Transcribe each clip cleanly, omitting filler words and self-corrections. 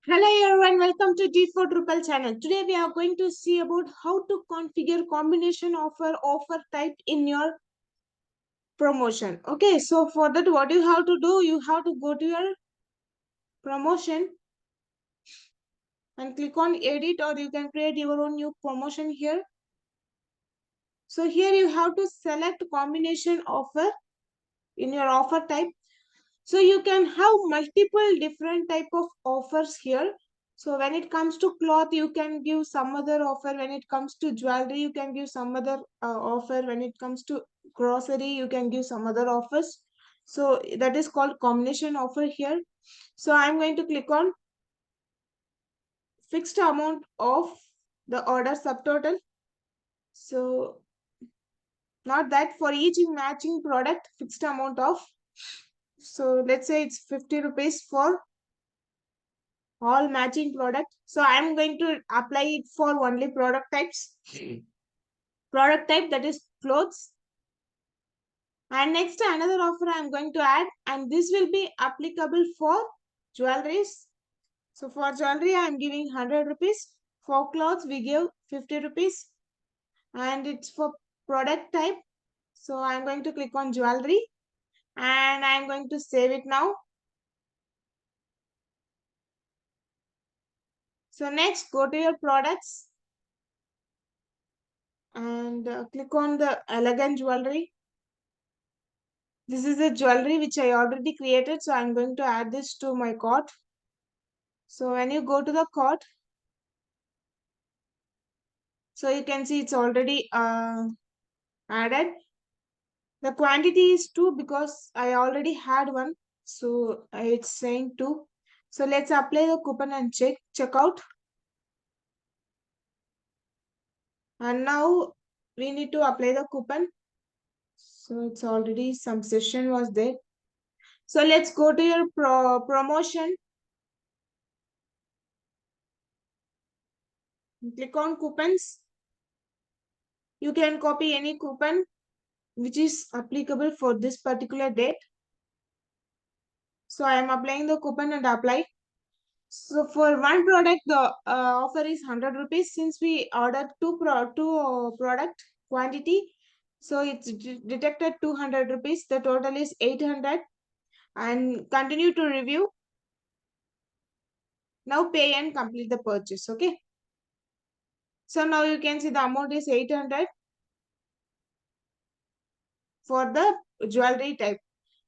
Hello everyone, welcome to D4Drupal channel. Today we are going to see about how to configure combination offer type in your promotion. Okay, so for that what you have to do, you have to go to your promotion and click on edit, or you can create your own new promotion here. So here you have to select combination offer in your offer type. So you can have multiple different type of offers here. So when it comes to cloth, you can give some other offer. When it comes to jewelry, you can give some other offer. When it comes to grocery, you can give some other offers. So that is called combination offer here. So I'm going to click on fixed amount of the order subtotal. So not that, for each matching product, fixed amount of. So let's say it's 50 rupees for all matching product. So I'm going to apply it for only product types. Product type, that is clothes. And next another offer I'm going to add, and this will be applicable for jewelries. So for jewelry I'm giving 100 rupees. For clothes we give 50 rupees, and it's for product type. So I'm going to click on jewelry and I'm going to save it now. So next, go to your products and click on the elegant jewelry. This is a jewelry which I already created, so I'm going to add this to my cart. So when you go to the cart, so you can see it's already added. The quantity is 2 because I already had one, so it's saying 2. So let's apply the coupon and check out. And now we need to apply the coupon. So it's already some session was there. So let's go to your promotion. Click on coupons. You can copy any coupon which is applicable for this particular date. So I am applying the coupon and apply. So for one product, the offer is 100 rupees. Since we ordered two product quantity, so it's detected 200 rupees. The total is 800. And continue to review. Now pay and complete the purchase. Okay. So now you can see the amount is 800 for the jewelry type.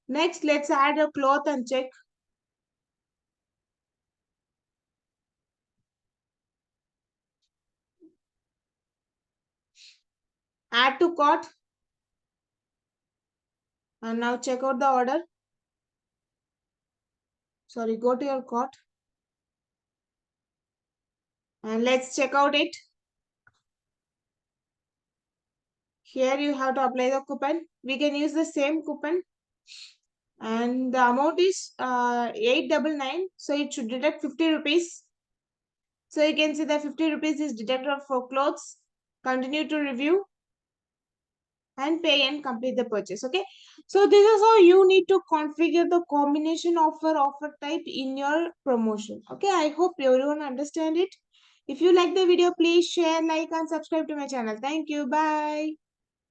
Next, let's add a cloth and check. Add to cart. And now check out the order. Sorry, go to your cart. And let's check out it. Here you have to apply the coupon. We can use the same coupon. And the amount is 899. So it should deduct 50 rupees. So you can see that 50 rupees is deducted for clothes. Continue to review. And pay and complete the purchase. Okay, so this is how you need to configure the combination offer type in your promotion. Okay, I hope everyone understand it. If you like the video, please share, like and subscribe to my channel. Thank you. Bye.